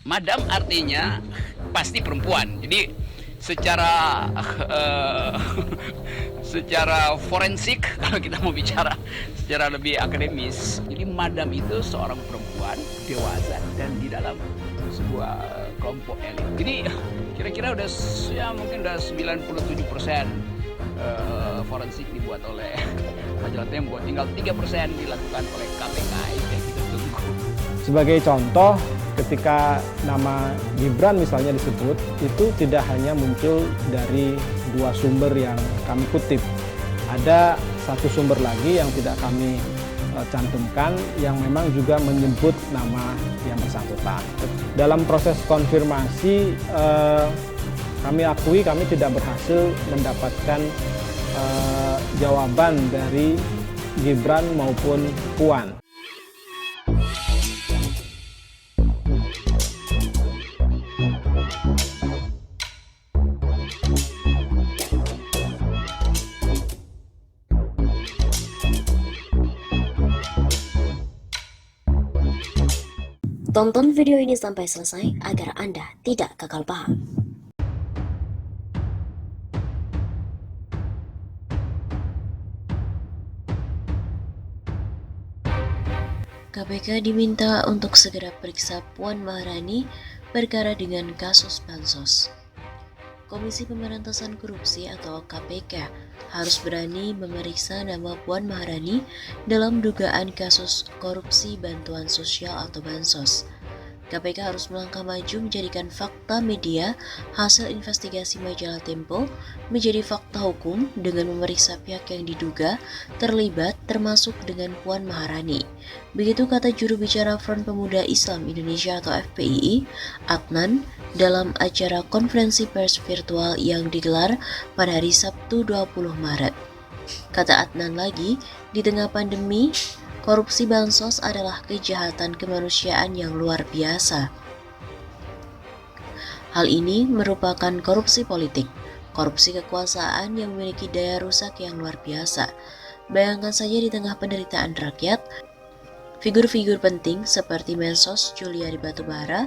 Madam artinya pasti perempuan. Jadi secara secara forensik kalau kita mau bicara secara lebih akademis, jadi madam itu seorang perempuan dewasa dan di dalam sebuah kelompok elit. Jadi kira-kira udah ya mungkin udah 97% forensik dibuat oleh majalah Tempo, tinggal 3% dilakukan oleh KPK. Yang kita tunggu. Sebagai contoh, ketika nama Gibran misalnya disebut, itu tidak hanya muncul dari dua sumber yang kami kutip. Ada satu sumber lagi yang tidak kami cantumkan yang memang juga menyebut nama yang bersangkutan. Dalam proses konfirmasi, kami akui kami tidak berhasil mendapatkan jawaban dari Gibran maupun Puan. Tonton video ini sampai selesai agar Anda tidak gagal paham. KPK diminta untuk segera periksa Puan Maharani perkara dengan kasus Bansos. Komisi Pemberantasan Korupsi atau KPK harus berani memeriksa nama Puan Maharani dalam dugaan kasus korupsi bantuan sosial atau Bansos. KPK harus melangkah maju menjadikan fakta media hasil investigasi majalah Tempo menjadi fakta hukum dengan memeriksa pihak yang diduga terlibat termasuk dengan Puan Maharani. Begitu kata juru bicara Front Pemuda Islam Indonesia atau FPII, Adnan, dalam acara konferensi pers virtual yang digelar pada hari Sabtu 20 Maret. Kata Adnan lagi, di tengah pandemi, korupsi bansos adalah kejahatan kemanusiaan yang luar biasa. Hal ini merupakan korupsi politik, korupsi kekuasaan yang memiliki daya rusak yang luar biasa. Bayangkan saja di tengah penderitaan rakyat, figur-figur penting seperti Mensos Juliari Batubara,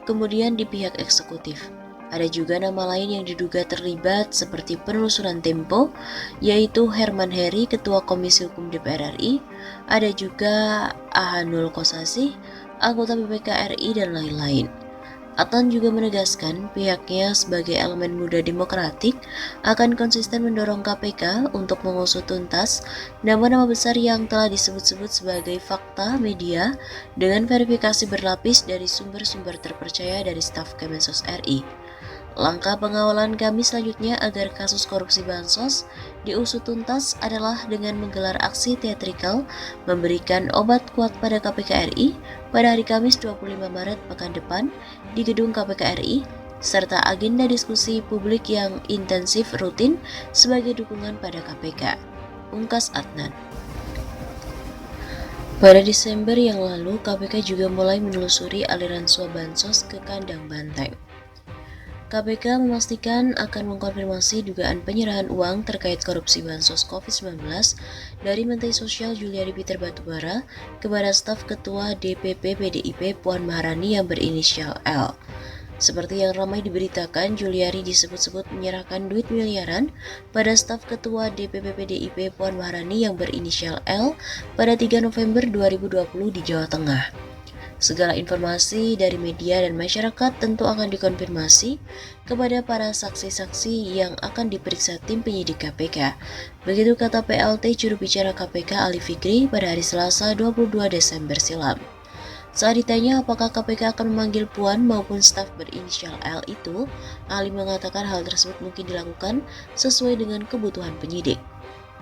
kemudian di pihak eksekutif. Ada juga nama lain yang diduga terlibat seperti penelusuran Tempo, yaitu Herman Heri, Ketua Komisi Hukum DPR RI, ada juga Ahanul Kosasih, anggota BPK RI, dan lain-lain. Adnan juga menegaskan pihaknya sebagai elemen muda demokratik akan konsisten mendorong KPK untuk mengusut tuntas nama-nama besar yang telah disebut-sebut sebagai fakta media dengan verifikasi berlapis dari sumber-sumber terpercaya dari staf Kemensos RI. Langkah pengawalan kami selanjutnya agar kasus korupsi Bansos diusut tuntas adalah dengan menggelar aksi teatrikal memberikan obat kuat pada KPK RI pada hari Kamis 25 Maret pekan depan di gedung KPK RI, serta agenda diskusi publik yang intensif rutin sebagai dukungan pada KPK, ungkas Adnan. Pada Desember yang lalu, KPK juga mulai menelusuri aliran suap Bansos ke kandang banteng. KPK memastikan akan mengkonfirmasi dugaan penyerahan uang terkait korupsi Bansos COVID-19 dari Menteri Sosial Juliari Peter Batubara kepada staf Ketua DPP PDIP Puan Maharani yang berinisial L. Seperti yang ramai diberitakan, Juliari disebut-sebut menyerahkan duit miliaran pada staf Ketua DPP PDIP Puan Maharani yang berinisial L pada 3 November 2020 di Jawa Tengah. Segala informasi dari media dan masyarakat tentu akan dikonfirmasi kepada para saksi-saksi yang akan diperiksa tim penyidik KPK. Begitu kata PLT juru bicara KPK Ali Fikri pada hari Selasa 22 Desember silam. Saat ditanya apakah KPK akan memanggil Puan maupun staf berinisial L itu, Ali mengatakan hal tersebut mungkin dilakukan sesuai dengan kebutuhan penyidik.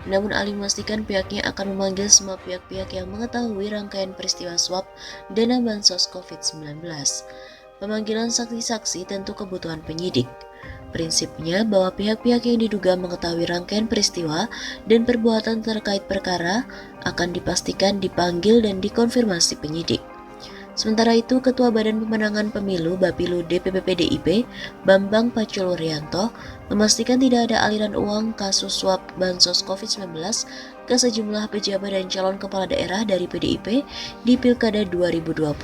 Namun Ali memastikan pihaknya akan memanggil semua pihak-pihak yang mengetahui rangkaian peristiwa suap dana bansos COVID-19. Pemanggilan saksi-saksi tentu kebutuhan penyidik. Prinsipnya bahwa pihak-pihak yang diduga mengetahui rangkaian peristiwa dan perbuatan terkait perkara akan dipastikan dipanggil dan dikonfirmasi penyidik. Sementara itu, Ketua Badan Pemenangan Pemilu Bapilu DPP PDIP, Bambang Pacul-Wuryanto, memastikan tidak ada aliran uang kasus suap Bansos COVID-19 ke sejumlah pejabat dan calon kepala daerah dari PDIP di Pilkada 2020.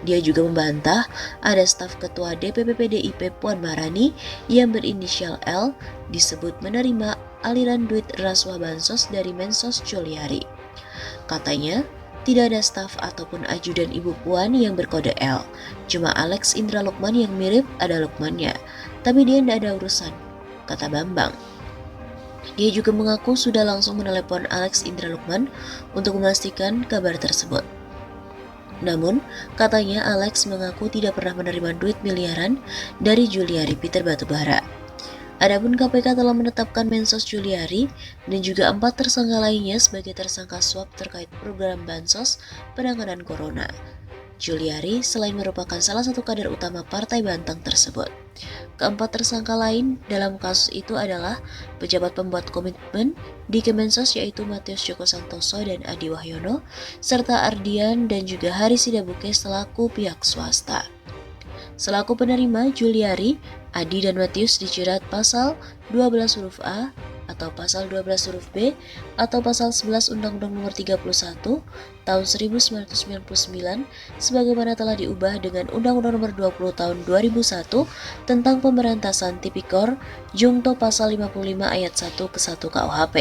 Dia juga membantah ada staf ketua DPP PDIP Puan Maharani yang berinisial L disebut menerima aliran duit rasuah bansos dari Mensos Juliari. Katanya, tidak ada staf ataupun ajudan Ibu Puan yang berkode L, cuma Alex Indra Lukman yang mirip ada Lukmannya, tapi dia tidak ada urusan, kata Bambang. Dia juga mengaku sudah langsung menelepon Alex Indra Lukman untuk memastikan kabar tersebut. Namun, katanya Alex mengaku tidak pernah menerima duit miliaran dari Juliari Peter Batubara. Adapun KPK telah menetapkan Mensos Juliari dan juga 4 tersangka lainnya sebagai tersangka suap terkait program Bansos penanganan Corona. Juliari selain merupakan salah satu kader utama Partai Banteng tersebut. Keempat tersangka lain dalam kasus itu adalah pejabat pembuat komitmen di Kemensos yaitu Matius Joko Santoso dan Adi Wahyono, serta Ardian dan juga Haris Sidabuke selaku pihak swasta. Selaku penerima, Juliari, Adi dan Matius dijerat pasal 12 huruf A atau pasal 12 huruf B atau pasal 11 Undang-Undang Nomor 31 tahun 1999 sebagaimana telah diubah dengan Undang-Undang Nomor 20 tahun 2001 tentang pemberantasan tipikor Jungto pasal 55 ayat 1 ke 1 KUHP.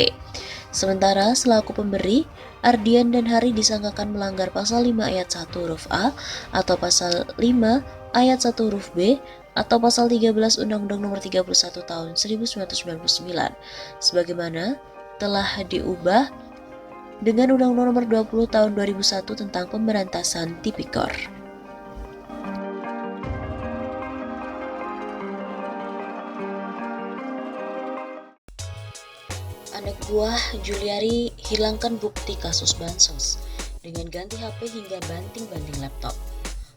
Sementara selaku pemberi, Ardian dan Hari disangkakan melanggar pasal 5 ayat 1 huruf A atau pasal 5 ayat 1 huruf B atau pasal 13 Undang-Undang Nomor 31 tahun 1999 sebagaimana telah diubah dengan Undang-Undang Nomor 20 tahun 2001 tentang pemberantasan tipikor. Anak buah Juliari hilangkan bukti kasus bansos dengan ganti HP hingga banting-banting laptop.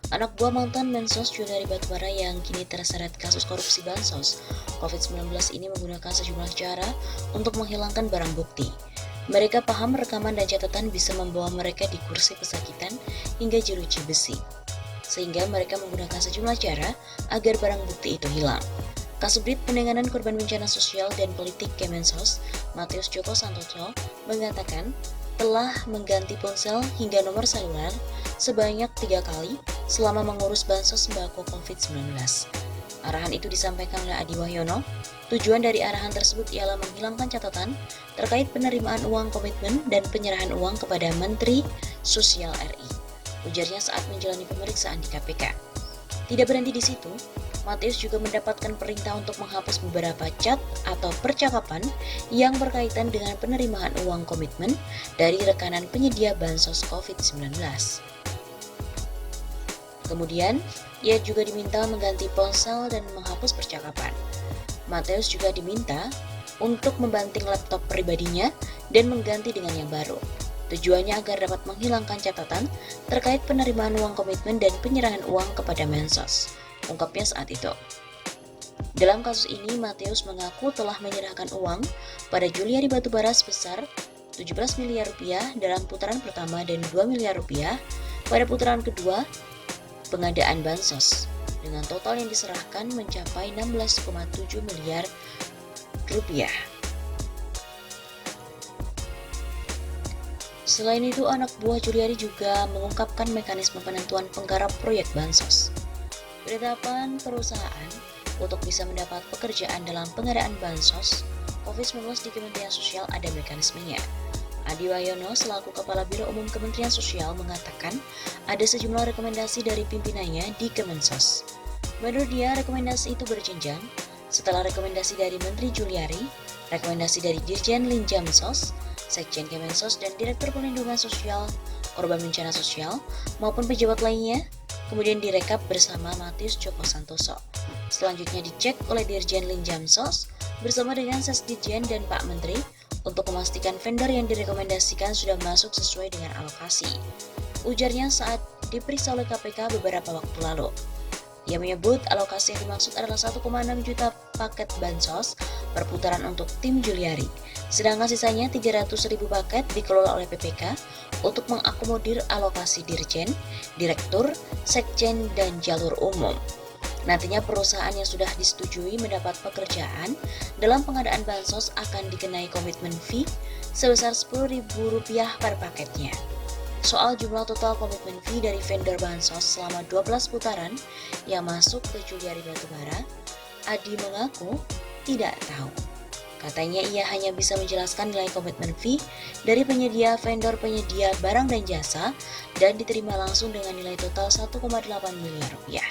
Anak buah mantan Mensos Juliari Batubara yang kini terseret kasus korupsi bansos COVID-19 ini menggunakan sejumlah cara untuk menghilangkan barang bukti. Mereka paham rekaman dan catatan bisa membawa mereka di kursi pesakitan hingga jeruji besi, sehingga mereka menggunakan sejumlah cara agar barang bukti itu hilang. Kasubdit Penanganan Korban Bencana Sosial dan Politik Kemensos, Matius Joko Santoso, mengatakan telah mengganti ponsel hingga nomor seluler sebanyak 3 kali selama mengurus bansos sembako COVID-19. Arahan itu disampaikan oleh Adi Wahyono. Tujuan dari arahan tersebut ialah menghilangkan catatan terkait penerimaan uang komitmen dan penyerahan uang kepada Menteri Sosial RI. Ujarnya saat menjalani pemeriksaan di KPK. Tidak berhenti di situ, Matius juga mendapatkan perintah untuk menghapus beberapa chat atau percakapan yang berkaitan dengan penerimaan uang komitmen dari rekanan penyedia bansos COVID-19. Kemudian, ia juga diminta mengganti ponsel dan menghapus percakapan. Matius juga diminta untuk membanting laptop pribadinya dan mengganti dengan yang baru. Tujuannya agar dapat menghilangkan catatan terkait penerimaan uang komitmen dan penyerahan uang kepada Mensos, ungkapnya saat itu. Dalam kasus ini, Matius mengaku telah menyerahkan uang pada Juliari Batubara sebesar 17 miliar rupiah dalam putaran pertama dan 2 miliar rupiah pada putaran kedua pengadaan bansos, dengan total yang diserahkan mencapai 16,7 miliar rupiah. Selain itu, anak buah Juliari juga mengungkapkan mekanisme penentuan penggarap proyek bansos. Penetapan perusahaan untuk bisa mendapat pekerjaan dalam pengadaan bansos COVID-19 di Kementerian Sosial ada mekanismenya. Adi Wahyono selaku Kepala Biro Umum Kementerian Sosial mengatakan ada sejumlah rekomendasi dari pimpinannya di Kemensos. Menurut dia, rekomendasi itu berjenjang setelah rekomendasi dari Menteri Juliari, rekomendasi dari Dirjen Linjamsos, Sekjen Kemensos dan Direktur Perlindungan Sosial, Korban Bencana Sosial, maupun pejabat lainnya, kemudian direkap bersama Matius Joko Santoso. Selanjutnya dicek oleh Dirjen Linjamsos bersama dengan Sesdijen dan Pak Menteri untuk memastikan vendor yang direkomendasikan sudah masuk sesuai dengan alokasi. Ujarnya saat diperiksa oleh KPK beberapa waktu lalu. Ia menyebut alokasi yang dimaksud adalah 1,6 juta paket bansos per putaran untuk tim Juliari. Sedangkan sisanya 300.000 paket dikelola oleh PPK untuk mengakomodir alokasi Dirjen, Direktur, Sekjen, dan jalur umum. Nantinya perusahaan yang sudah disetujui mendapat pekerjaan dalam pengadaan bansos akan dikenai komitmen fee sebesar Rp10.000 per paketnya. Soal jumlah total komitmen fee dari vendor bansos selama 12 putaran yang masuk ke Juliari Batubara, Adi mengaku tidak tahu. Katanya ia hanya bisa menjelaskan nilai komitmen fee dari penyedia vendor penyedia barang dan jasa dan diterima langsung dengan nilai total 1,8 miliar rupiah.